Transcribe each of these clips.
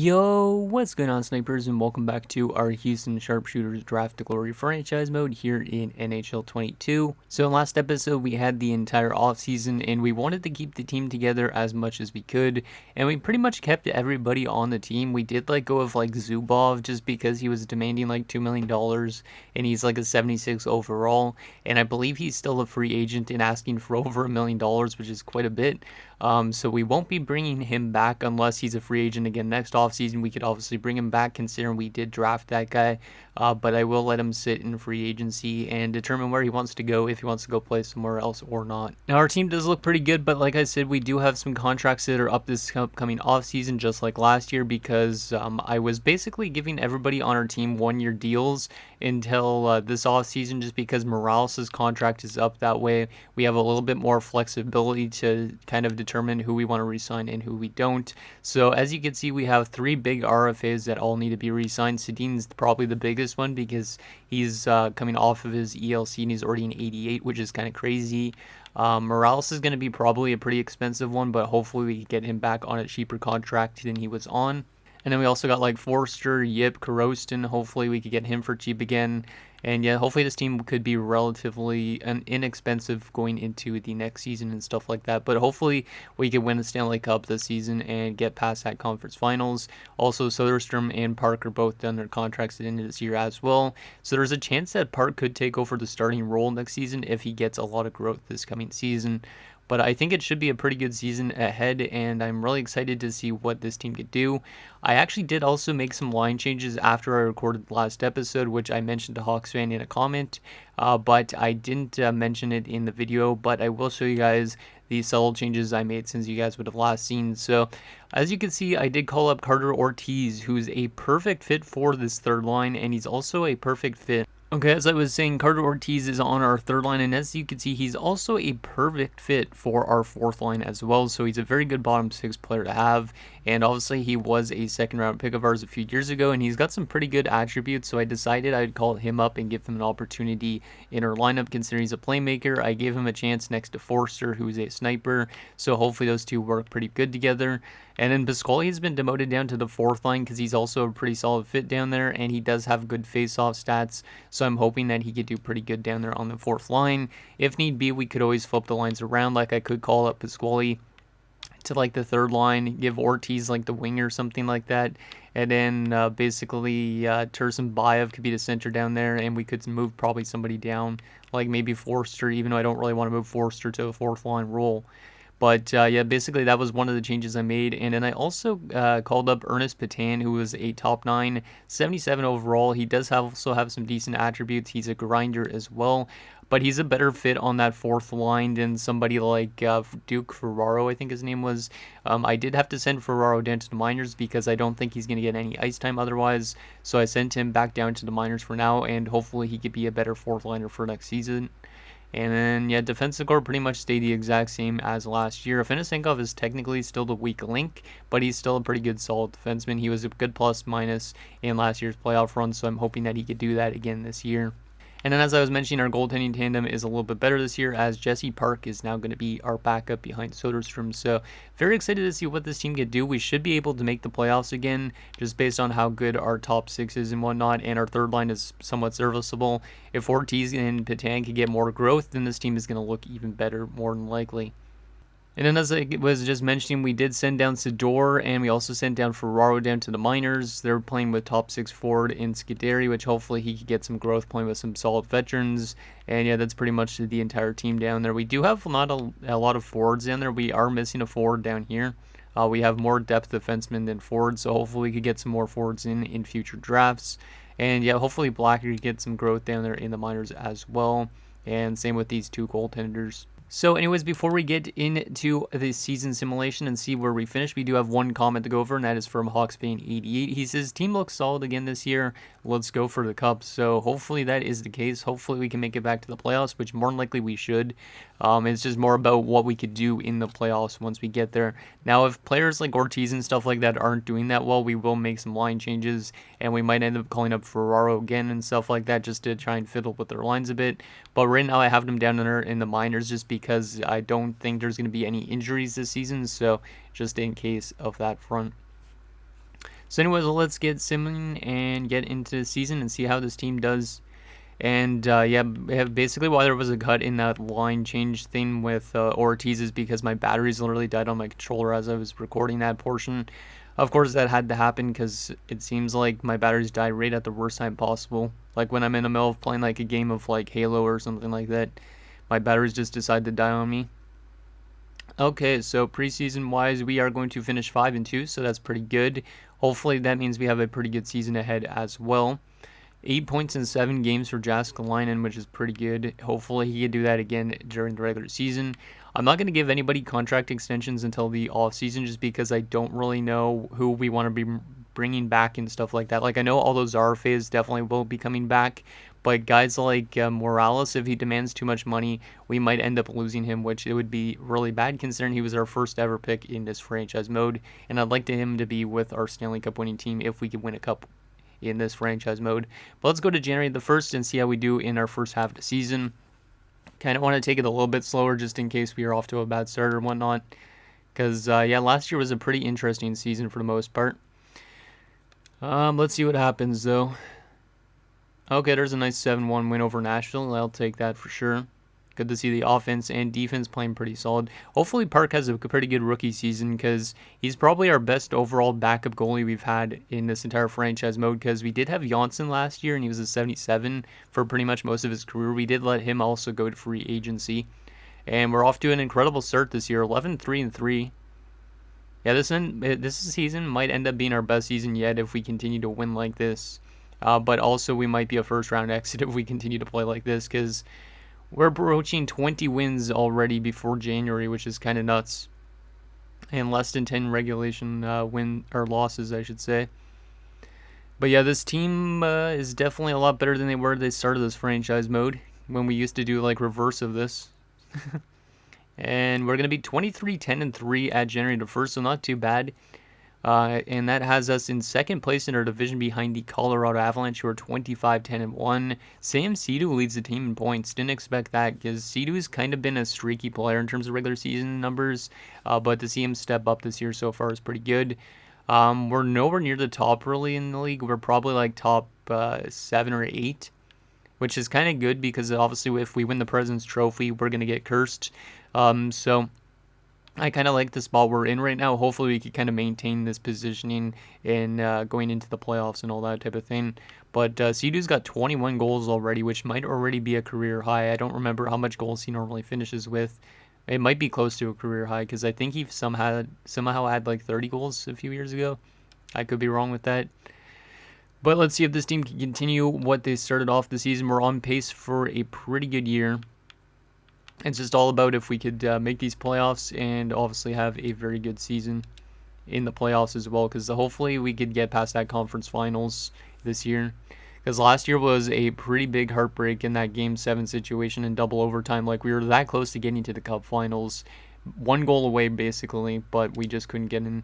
Yo, what's going on, snipers, and welcome back to our Houston Sharpshooters Draft to Glory franchise mode here in NHL 22. So in last episode, we had the entire offseason, and we wanted to keep the team together as much as we could, and we pretty much kept everybody on the team. We did let go of like Zubov just because he was demanding like $2 million, and he's like a 76 overall, and I believe he's still a free agent and asking for over $1 million, which is quite a bit. So we won't be bringing him back unless he's a free agent again next offseason. We could obviously bring him back considering we did draft that guy, but I will let him sit in free agency and determine where he wants to go, if he wants to go play somewhere else or not. Now our team does look pretty good, but like I said, we do have some contracts that are up this upcoming offseason just like last year because I was basically giving everybody on our team 1-year deals until this offseason just because Morales' contract is up that way. We have a little bit more flexibility to kind of determine who we want to re-sign and who we don't. So as you can see, we have 3 big RFAs that all need to be re-signed. Sedin's probably the biggest one because he's coming off of his ELC and he's already an 88, which is kind of crazy. Morales is going to be probably a pretty expensive one, but hopefully we can get him back on a cheaper contract than he was on. And then we also got like Forster, Yip, Karostin. Hopefully we could get him for cheap again. And yeah, hopefully this team could be relatively inexpensive going into the next season and stuff like that. But hopefully we could win the Stanley Cup this season and get past that conference finals. Also, Soderstrom and Park are both done their contracts at the end of this year as well. So there's a chance that Park could take over the starting role next season if he gets a lot of growth this coming season. But I think it should be a pretty good season ahead, and I'm really excited to see what this team could do. I actually did also make some line changes after I recorded the last episode, which I mentioned to Hawks fan in a comment, but I didn't mention it in the video, but I will show you guys the subtle changes I made since you guys would have last seen. So as you can see, I did call up Carter Ortiz, who's a perfect fit for this third line, and he's also a perfect fit. Okay, as I was saying, Carter Ortiz is on our third line, and as you can see, he's also a perfect fit for our fourth line as well, so he's a very good bottom 6 player to have, and obviously he was a second-round pick of ours a few years ago, and he's got some pretty good attributes, so I decided I'd call him up and give him an opportunity in our lineup, considering he's a playmaker. I gave him a chance next to Forster, who's a sniper, so hopefully those two work pretty good together. And then Pasquale has been demoted down to the fourth line because he's also a pretty solid fit down there, and he does have good face-off stats, so I'm hoping that he could do pretty good down there on the fourth line. If need be, we could always flip the lines around, like I could call up Pasquale to like the third line, give Ortiz like the wing or something like that, and then basically Tursun Bayev could be the center down there, and we could move probably somebody down, like maybe Forster, even though I don't really want to move Forster to a fourth line role. But yeah, basically that was one of the changes I made. And then I also called up Ernest Patan, who was a top 9, 77 overall. He does also have some decent attributes. He's a grinder as well, but he's a better fit on that fourth line than somebody like Duke Ferraro, I think his name was. I did have to send Ferraro down to the minors because I don't think he's going to get any ice time otherwise. So I sent him back down to the minors for now, and hopefully he could be a better fourth liner for next season. And then, yeah, defensive core pretty much stayed the exact same as last year. Afinasenkov is technically still the weak link, but he's still a pretty good solid defenseman. He was a good plus-minus in last year's playoff run, so I'm hoping that he could do that again this year. And then as I was mentioning, our goaltending tandem is a little bit better this year as Jesse Park is now going to be our backup behind Soderstrom. So very excited to see what this team can do. We should be able to make the playoffs again just based on how good our top 6 is and whatnot. And our third line is somewhat serviceable. If Ortiz and Patan can get more growth, then this team is going to look even better more than likely. And then as I was just mentioning, we did send down Sidor, and we also sent down Ferraro down to the minors. They're playing with top 6 forward in Scuderi, which hopefully he could get some growth playing with some solid veterans. And yeah, that's pretty much the entire team down there. We do have not a lot of forwards down there. We are missing a forward down here. We have more depth defensemen than forwards, so hopefully we could get some more forwards in future drafts. And yeah, hopefully Blacker could get some growth down there in the minors as well. And same with these 2 goaltenders. So anyways, before we get into the season simulation and see where we finish, we do have one comment to go over, and that is from HawksFan88. He says, team looks solid again this year. Let's go for the cup. So hopefully that is the case. Hopefully we can make it back to the playoffs, which more than likely we should. It's just more about what we could do in the playoffs once we get there. Now, if players like Ortiz and stuff like that aren't doing that well, we will make some line changes, and we might end up calling up Ferraro again and stuff like that just to try and fiddle with their lines a bit. But right now I have them down there in the minors just because I don't think there's going to be any injuries this season, so just in case of that front. So anyways, let's get simming and get into the season and see how this team does. And yeah, basically why there was a cut in that line change thing with Ortiz is because my batteries literally died on my controller as I was recording that portion. Of course, that had to happen because it seems like my batteries die right at the worst time possible. Like when I'm in the middle of playing like a game of like Halo or something like that, my batteries just decide to die on me. Okay, so preseason wise, we are going to finish 5-2, so that's pretty good. Hopefully, that means we have a pretty good season ahead as well. 8 points in 7 games for Jaskalainen, which is pretty good. Hopefully, he can do that again during the regular season. I'm not going to give anybody contract extensions until the off season, just because I don't really know who we want to be bringing back and stuff like that. Like, I know all those RFAs definitely will be coming back, but guys like Morales, if he demands too much money, we might end up losing him, which it would be really bad considering he was our first ever pick in this franchise mode. And I'd like him to be with our Stanley Cup winning team if we could win a cup in this franchise mode. But let's go to January the 1st and see how we do in our first half of the season. Kind of want to take it a little bit slower just in case we are off to a bad start or whatnot. Because, yeah, last year was a pretty interesting season for the most part. Let's see what happens, though. Okay, there's a nice 7-1 win over Nashville. I'll take that for sure. Good to see the offense and defense playing pretty solid. Hopefully Park has a pretty good rookie season because he's probably our best overall backup goalie we've had in this entire franchise mode, because we did have Janssen last year and he was a 77 for pretty much most of his career. We did let him also go to free agency. And we're off to an incredible start this year, 11-3-3. Yeah, this season might end up being our best season yet if we continue to win like this. But also we might be a first round exit if we continue to play like this, because we're approaching 20 wins already before January, which is kind of nuts. And less than 10 regulation win or losses, I should say. But yeah, this team is definitely a lot better than they were at the start of this franchise mode, when we used to do like reverse of this. And we're going to be 23-10-3 at January the 1st, so not too bad. And that has us in second place in our division behind the Colorado Avalanche, who are 25-10-1. Sam Sidhu leads the team in points. Didn't expect that, because Sidhu's kind of been a streaky player in terms of regular season numbers. But to see him step up this year so far is pretty good. We're nowhere near the top really in the league. We're probably like top 7 or 8, which is kind of good because obviously if we win the President's Trophy, we're going to get cursed. So I kind of like the spot we're in right now. Hopefully we can kind of maintain this positioning in going into the playoffs and all that type of thing. But Sidhu's got 21 goals already, which might already be a career high. I don't remember how much goals he normally finishes with. It might be close to a career high, because I think he somehow had like 30 goals a few years ago. I could be wrong with that. But let's see if this team can continue what they started off the season. We're on pace for a pretty good year. It's just all about if we could make these playoffs and obviously have a very good season in the playoffs as well, because hopefully we could get past that conference finals this year, because last year was a pretty big heartbreak in that Game 7 situation in double overtime. Like, we were that close to getting to the Cup finals, 1 goal away basically, but we just couldn't get in.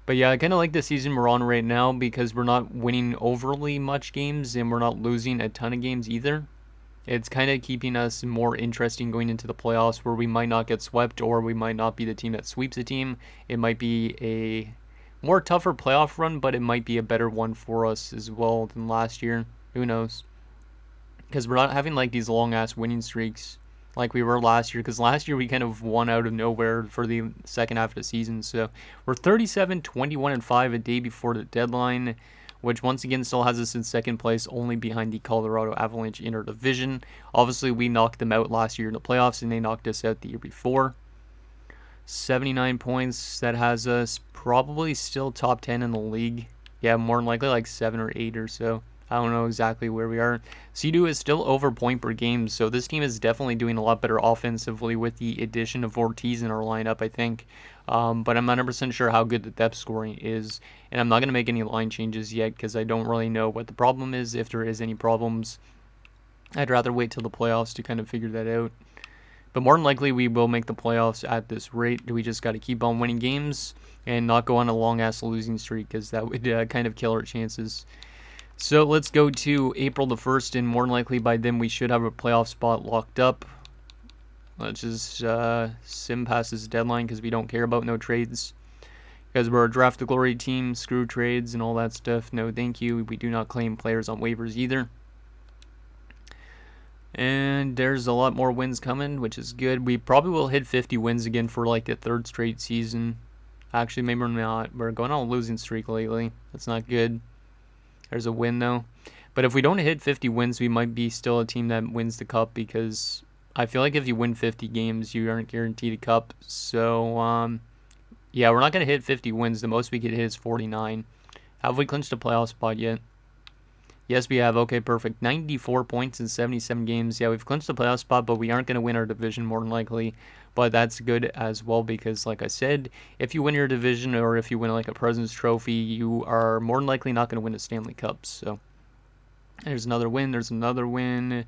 But yeah, I kind of like the season we're on right now, because we're not winning overly much games and we're not losing a ton of games either. It's kind of keeping us more interesting going into the playoffs, where we might not get swept, or we might not be the team that sweeps a team. It might be a more tougher playoff run, but it might be a better one for us as well than last year. Who knows? Because we're not having like these long-ass winning streaks like we were last year, because last year we kind of won out of nowhere for the second half of the season. So we're 37-21-5 a day before the deadline, which once again still has us in second place, only behind the Colorado Avalanche in our division. Obviously, we knocked them out last year in the playoffs, and they knocked us out the year before. 79 points, that has us probably still top 10 in the league. Yeah, more than likely like 7 or 8 or so. I don't know exactly where we are. Sidhu is still over point per game, so this team is definitely doing a lot better offensively with the addition of Ortiz in our lineup, I think. But I'm not 100% sure how good the depth scoring is, and I'm not going to make any line changes yet because I don't really know what the problem is, if there is any problems. I'd rather wait till the playoffs to kind of figure that out. But more than likely, we will make the playoffs at this rate. We just got to keep on winning games and not go on a long-ass losing streak, because that would kind of kill our chances. So let's go to April the 1st, and more than likely by then we should have a playoff spot locked up. Let's just sim past this deadline, because we don't care about no trades. because we're a draft the glory team. Screw trades and all that stuff. No, thank you. We do not claim players on waivers either. And there's a lot more wins coming, which is good. We probably will hit 50 wins again for like the third straight season. Actually, maybe we're not. We're going on a losing streak lately. That's not good. There's a win, though. But if we don't hit 50 wins, we might be still a team that wins the cup, because I feel like if you win 50 games, you aren't guaranteed a cup. So, yeah, we're not going to hit 50 wins. The most we could hit is 49. Have we clinched a playoff spot yet? Yes, we have. Okay, perfect. 94 points in 77 games. Yeah, we've clinched the playoff spot, but we aren't going to win our division more than likely. But that's good as well, because like I said, if you win your division or if you win like a President's Trophy, you are more than likely not going to win a Stanley Cup. So there's another win. There's another win.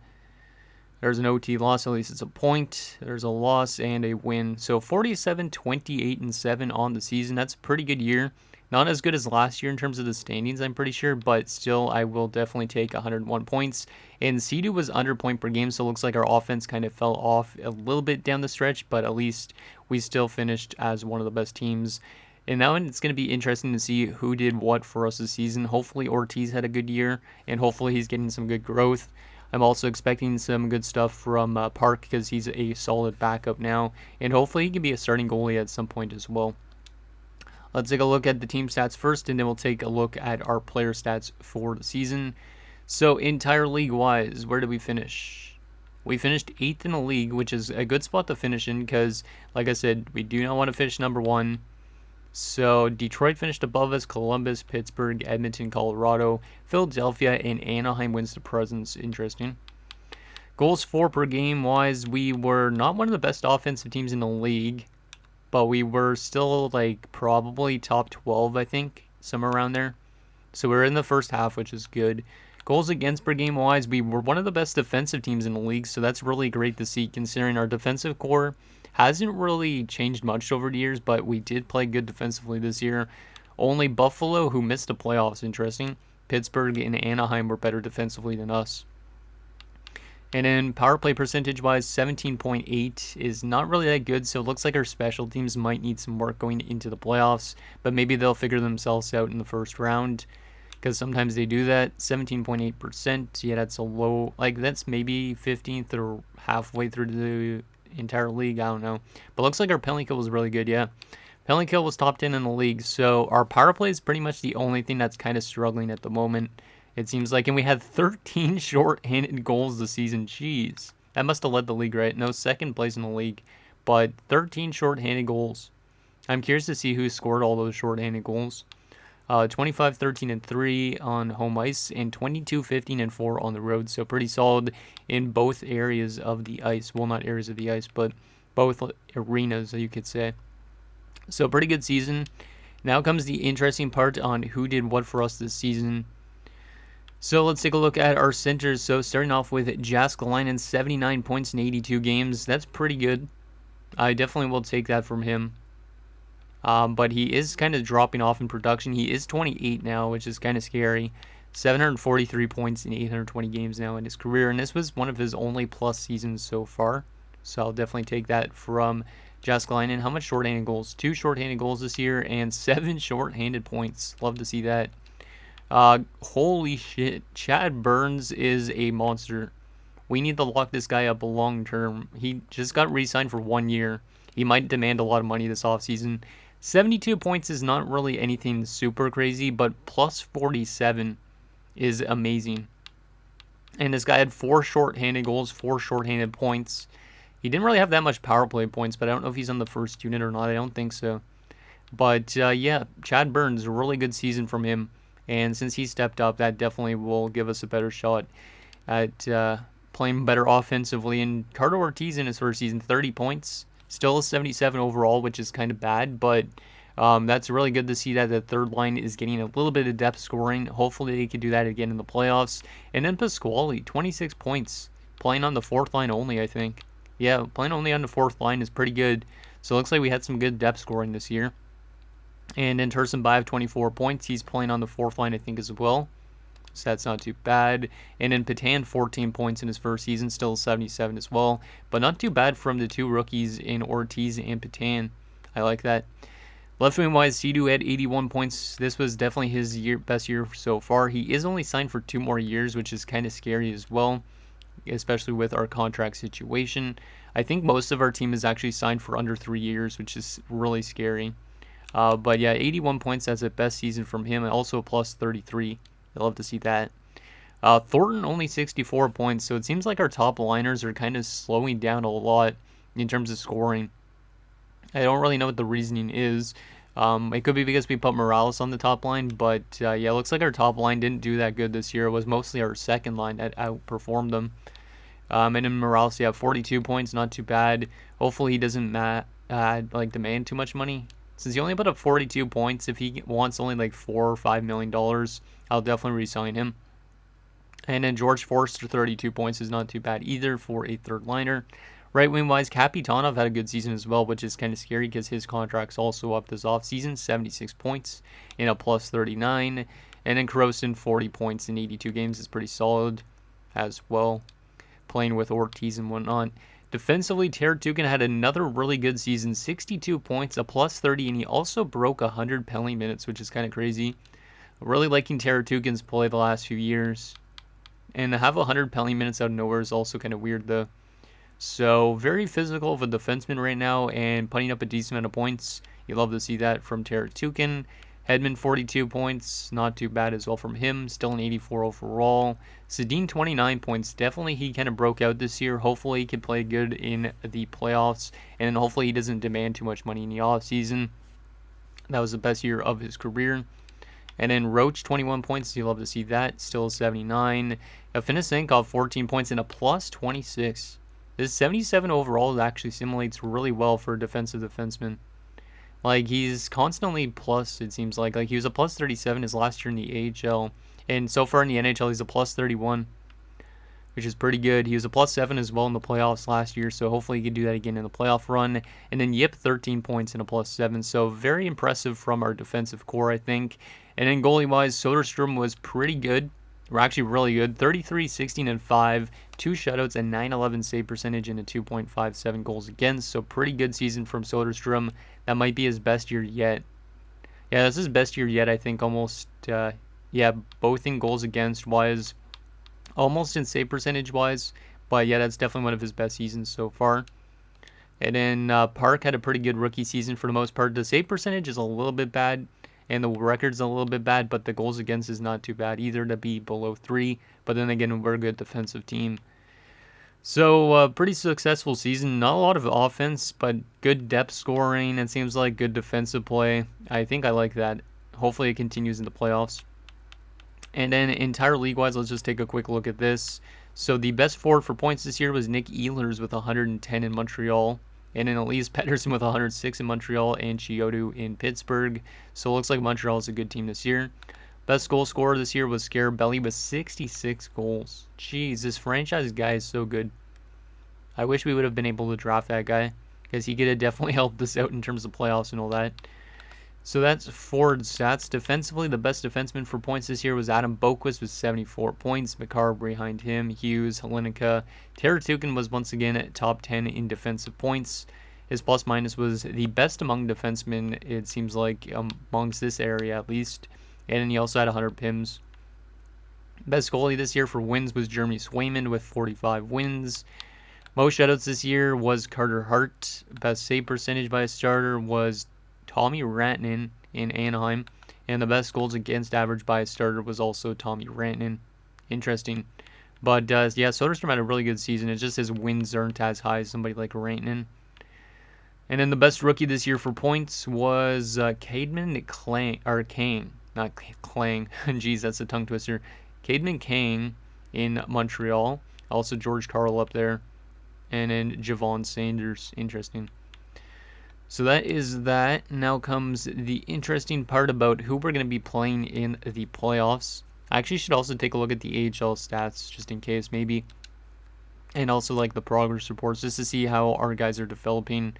There's an OT loss. At least it's a point. There's a loss and a win. So 47, 28, and 7 on the season. That's a pretty good year. Not as good as last year in terms of the standings, I'm pretty sure, but still, I will definitely take 101 points. And C2 was under point per game, so it looks like our offense kind of fell off a little bit down the stretch, but at least we still finished as one of the best teams. And now it's going to be interesting to see who did what for us this season. Hopefully Ortiz had a good year, and hopefully he's getting some good growth. I'm also expecting some good stuff from Park, because he's a solid backup now, and hopefully he can be a starting goalie at some point as well. Let's take a look at the team stats first, and then we'll take a look at our player stats for the season. So, entire league-wise, where did we finish? We finished 8th in the league, which is a good spot to finish in because, like I said, we do not want to finish number 1. So, Detroit finished above us, Columbus, Pittsburgh, Edmonton, Colorado, Philadelphia, and Anaheim wins the presence. Interesting. Goals for per game-wise, we were not one of the best offensive teams in the league, but we were still like probably top 12, I think, somewhere around there. So we're in the first half, which is good. Goals against per game wise, we were one of the best defensive teams in the league, so that's really great to see, considering our defensive core hasn't really changed much over the years, but we did play good defensively this year. Only Buffalo, who missed the playoffs, interesting. Pittsburgh and Anaheim were better defensively than us. And then power play percentage-wise, 17.8 is not really that good, so it looks like our special teams might need some work going into the playoffs, but maybe they'll figure themselves out in the first round, because sometimes they do that. 17.8%, yeah, that's a low, like that's maybe 15th or halfway through the entire league, I don't know. But looks like our penalty kill was really good, yeah. Penalty kill was top 10 in the league, so our power play is pretty much the only thing that's kind of struggling at the moment, it seems like. And we had 13 short-handed goals this season. Jeez. That must have led the league, right? No, second place in the league. But 13 short-handed goals. I'm curious to see who scored all those short-handed goals. 25, 13, and 3 on home ice, and 22, 15, and 4 on the road. So pretty solid in both areas of the ice. Well, not areas of the ice, but both arenas, you could say. So pretty good season. Now comes the interesting part on who did what for us this season. So let's take a look at our centers. So starting off with Jääskeläinen, 79 points in 82 games. That's pretty good. I definitely will take that from him. But he is kind of dropping off in production. He is 28 now, which is kind of scary. 743 points in 820 games now in his career. And this was one of his only plus seasons so far. So I'll definitely take that from Jääskeläinen. How much shorthanded goals? 2 shorthanded goals this year and 7 shorthanded points. Love to see that. Holy shit, Chad Burns is a monster. We need to lock this guy up long term. He just got re-signed for 1 year. He might demand a lot of money this offseason. 72 points is not really anything super crazy, but plus 47 is amazing. And this guy had 4 short-handed goals, 4 short-handed points. He didn't really have that much power play points, but I don't know if he's on the first unit or not. I don't think so. But yeah, Chad Burns, a really good season from him. And since he stepped up, that definitely will give us a better shot at playing better offensively. And Carter Ortiz in his first season, 30 points. Still a 77 overall, which is kind of bad. But that's really good to see that the third line is getting a little bit of depth scoring. Hopefully they can do that again in the playoffs. And then Pasquale, 26 points. Playing on the fourth line only, I think. Yeah, playing only on the fourth line is pretty good. So it looks like we had some good depth scoring this year. And then Tursenbaev, 24 points. He's playing on the fourth line, I think, as well. So that's not too bad. And then Petan, 14 points in his first season. Still 77 as well. But not too bad from the 2 rookies in Ortiz and Petan. I like that. Left wing wise, Sidu had 81 points. This was definitely his best year so far. He is only signed for 2 more years, which is kind of scary as well, especially with our contract situation. I think most of our team is actually signed for under 3 years, which is really scary. But yeah, 81 points, that's the best season from him, and also plus 33. I love to see that. Thornton only 64 points, so it seems like our top liners are kind of slowing down a lot in terms of scoring. I don't really know what the reasoning is. It could be because we put Morales on the top line, but yeah, it looks like our top line didn't do that good this year. It was mostly our second line that outperformed them. And then Morales, yeah, 42 points, not too bad. Hopefully he doesn't demand too much money. Since he only put up 42 points, if he wants only like $4 or $5 million, I'll definitely re-sign him. And then George Forster, 32 points is not too bad either for a third liner. Right wing wise, Kapitanov had a good season as well, which is kind of scary because his contract's also up this offseason, 76 points in a plus 39. And then Karostin, 40 points in 82 games is pretty solid as well, playing with Ortiz and whatnot. Defensively, Teratukin had another really good season, 62 points, a plus 30, and he also broke 100 penalty minutes, which is kind of crazy. Really liking Teratukin's play the last few years. And to have 100 penalty minutes out of nowhere is also kind of weird, though. So, very physical of a defenseman right now and putting up a decent amount of points. You love to see that from Teratukin. Hedman, 42 points. Not too bad as well from him. Still an 84 overall. Sedin, 29 points. Definitely he kind of broke out this year. Hopefully he can play good in the playoffs. And hopefully he doesn't demand too much money in the offseason. That was the best year of his career. And then Roach, 21 points. You love to see that. Still 79. Afinasenkov, 14 points and a plus 26. This 77 overall actually simulates really well for a defensive defenseman. Like, he's constantly plus, it seems like. Like, he was a plus 37 his last year in the AHL. And so far in the NHL, he's a plus 31, which is pretty good. He was a plus 7 as well in the playoffs last year, so hopefully he can do that again in the playoff run. And then Yip, 13 points and a plus 7. So very impressive from our defensive core, I think. And then goalie-wise, Soderstrom was pretty good. We're actually really good. 33, 16, and 5. 2 shutouts, a 911 save percentage, and a 2.57 goals against. So pretty good season from Soderstrom. That might be his best year yet. Yeah, that's his best year yet, I think. Almost, yeah, both in goals against wise, almost in save percentage wise. But yeah, that's definitely one of his best seasons so far. And then Park had a pretty good rookie season for the most part. The save percentage is a little bit bad. And the record's a little bit bad, but the goals against is not too bad either to be below 3. But then again, we're a good defensive team. So, pretty successful season. Not a lot of offense, but good depth scoring. It seems like good defensive play. I think I like that. Hopefully it continues in the playoffs. And then entire league-wise, let's just take a quick look at this. So the best forward for points this year was Nick Ehlers with 110 in Montreal. And then Elias Pettersson with 106 in Montreal and Chiodo in Pittsburgh. So it looks like Montreal is a good team this year. Best goal scorer this year was Scarabelli with 66 goals. Jeez, this franchise guy is so good. I wish we would have been able to draft that guy, because he could have definitely helped us out in terms of playoffs and all that. So that's forward stats. Defensively, the best defenseman for points this year was Adam Boquist with 74 points. McCarr behind him, Hughes, Halinica. Teratukin was once again at top 10 in defensive points. His plus-minus was the best among defensemen, it seems like, amongst this area at least. And then he also had 100 PIMs. Best goalie this year for wins was Jeremy Swayman with 45 wins. Most shutouts this year was Carter Hart. Best save percentage by a starter was Tommy Rantanen in Anaheim. And the best goals against average by a starter was also Tommy Rantanen. Interesting. But yeah, Soderstrom had a really good season. It's just his wins aren't as high as somebody like Rantanen. And then the best rookie this year for points was Cademan Kang. Not Klang. Jeez, that's a tongue twister. Cademan Kang in Montreal. Also George Carl up there. And then Javon Sanders. Interesting. So that is that. Now comes the interesting part about who we're going to be playing in the playoffs. I actually should also take a look at the AHL stats, just in case, maybe. And also like the progress reports, just to see how our guys are developing.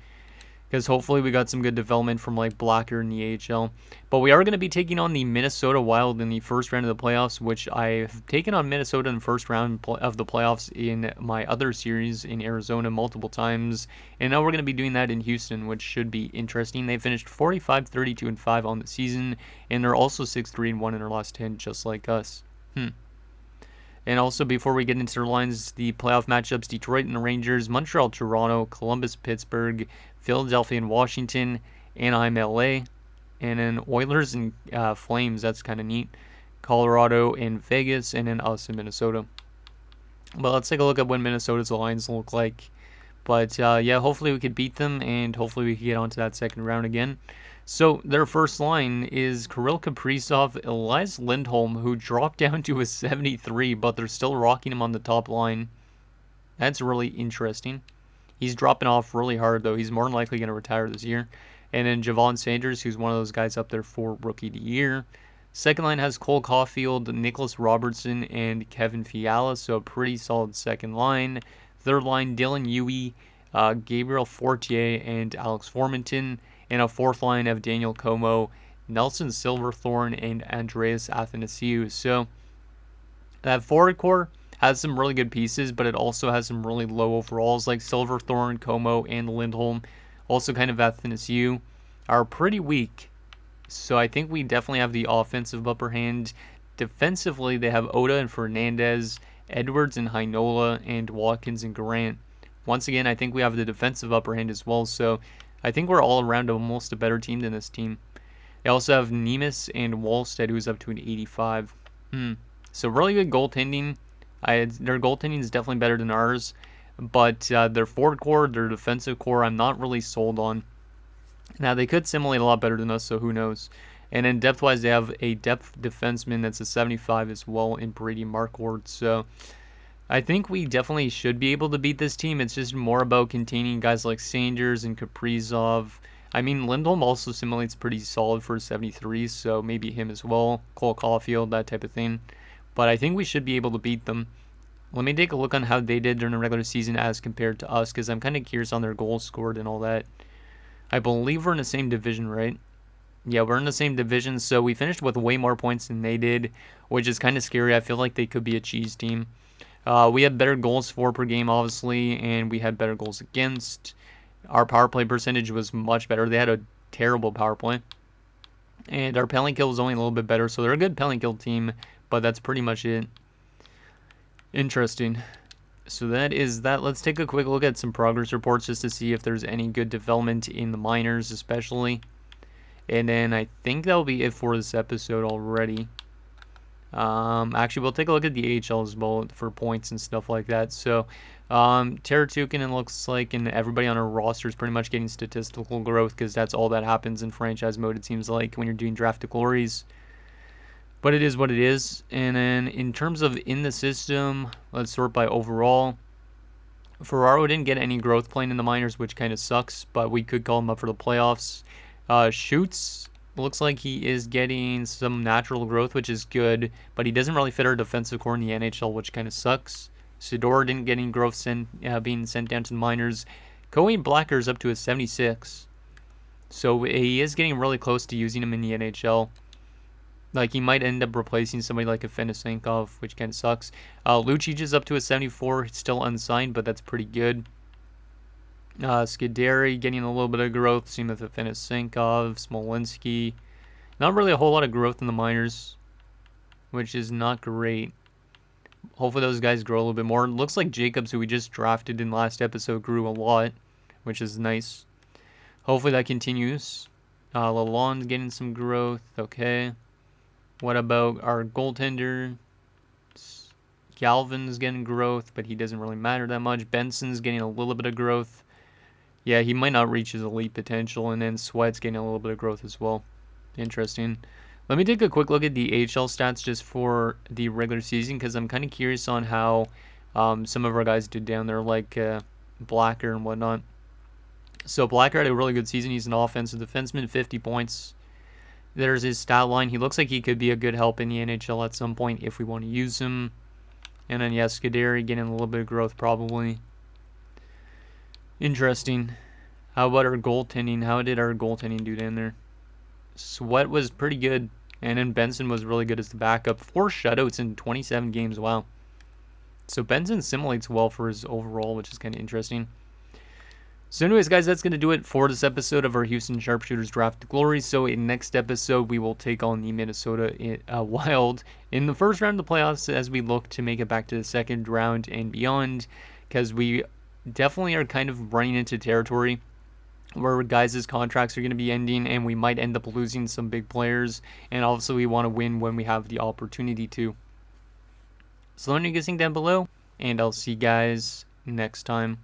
because hopefully we got some good development from like Blacker in the AHL. But we are going to be taking on the Minnesota Wild in the first round of the playoffs, which I've taken on Minnesota in the first round of the playoffs in my other series in Arizona multiple times. And now we're going to be doing that in Houston, which should be interesting. They finished 45, 32, and 5 on the season, and they're also 6-3 and 1 in their last 10, just like us. And also, before we get into their lines, the playoff matchups: Detroit and the Rangers, Montreal, Toronto, Columbus, Pittsburgh, Philadelphia and Washington, Anaheim, LA, and then Oilers and Flames. That's kind of neat. Colorado and Vegas, and then us in Minnesota. But let's take a look at what Minnesota's lines look like. But yeah, hopefully we could beat them, and hopefully we can get onto that second round again. So their first line is Kirill Kaprizov, Elias Lindholm, who dropped down to a 73, but they're still rocking him on the top line. That's really interesting. He's dropping off really hard, though. He's more than likely going to retire this year. And then Javon Sanders, who's one of those guys up there for Rookie of the Year. Second line has Cole Caulfield, Nicholas Robertson, and Kevin Fiala, so a pretty solid second line. Third line, Dylan Uwe, Gabriel Fortier, and Alex Formenton. And a fourth line of Daniel Como, Nelson Silverthorne, and Andreas Athanasiou. So that forward core has some really good pieces, but it also has some really low overalls, like Silverthorne, Como, and Lindholm. Also kind of Athanasiou are pretty weak. So I think we definitely have the offensive upper hand. Defensively, they have Oda and Fernandez, Edwards and Heinola, and Watkins and Grant. Once again, I think we have the defensive upper hand as well, so I think we're all around almost a better team than this team. They also have Nemes and Wallstead, who's up to an 85. So really good goaltending. Their goaltending is definitely better than ours, but their forward core, their defensive core, I'm not really sold on. Now, they could simulate a lot better than us, so who knows. And then depth-wise, they have a depth defenseman that's a 75 as well in Brady Marquardt. So I think we definitely should be able to beat this team. It's just more about containing guys like Sanders and Kaprizov. I mean, Lindholm also simulates pretty solid for a 73, so maybe him as well. Cole Caulfield, that type of thing. But I think we should be able to beat them. Let me take a look on how they did during the regular season as compared to us, because I'm kind of curious on their goals scored and all that. I believe we're in the same division, right? Yeah, we're in the same division, so we finished with way more points than they did, which is kind of scary. I feel like they could be a cheese team. We had better goals for per game, obviously, and we had better goals against. Our power play percentage was much better. They had a terrible power play. And our penalty kill was only a little bit better, so they're a good penalty kill team, but that's pretty much it. Interesting. So that is that. Let's take a quick look at some progress reports just to see if there's any good development in the minors, especially. And then I think that'll be it for this episode already. Actually, we'll take a look at the AHL as well for points and stuff like that. So, Teratukin, looks like, and everybody on our roster is pretty much getting statistical growth because that's all that happens in franchise mode, it seems like, when you're doing draft to glories. But it is what it is. And then in terms of in the system, let's sort by overall. Ferraro didn't get any growth playing in the minors, which kind of sucks, but we could call him up for the playoffs. Schutz looks like he is getting some natural growth, which is good, but he doesn't really fit our defensive core in the NHL, which kind of sucks. Sidor didn't get any growth being sent down to the minors. Coey Blacker's up to a 76. So he is getting really close to using him in the NHL. Like, he might end up replacing somebody like a Fenisenkov, which kind of sucks. Lucic is up to a 74, still unsigned, but that's pretty good. Scuderi getting a little bit of growth, same with the Fenisenkov, Smolinski. Not really a whole lot of growth in the minors, which is not great. Hopefully those guys grow a little bit more. It looks like Jacobs, who we just drafted in last episode, grew a lot, which is nice. Hopefully that continues. Lalonde's getting some growth, okay. What about our goaltender? Galvin's getting growth, but he doesn't really matter that much. Benson's getting a little bit of growth. Yeah, he might not reach his elite potential, and then Sweat's getting a little bit of growth as well. Interesting. Let me take a quick look at the AHL stats just for the regular season, because I'm kind of curious on how some of our guys did down there, like Blacker and whatnot. So Blacker had a really good season. He's an offensive defenseman, 50 points. There's his stat line. He looks like he could be a good help in the NHL at some point if we want to use him. And then, yeah, Scuderi getting a little bit of growth probably. Interesting. How about our goaltending? How did our goaltending do down there? Sweat was pretty good, and then Benson was really good as the backup. 4 shutouts in 27 games. Wow. So Benson simulates well for his overall, which is kind of interesting. So anyways, guys, that's going to do it for this episode of our Houston Sharpshooters Draft to Glory. So in next episode, we will take on the Minnesota Wild in the first round of the playoffs as we look to make it back to the second round and beyond, because we definitely are kind of running into territory where guys' contracts are going to be ending and we might end up losing some big players. And also we want to win when we have the opportunity to. So let me know what you guys think down below, and I'll see you guys next time.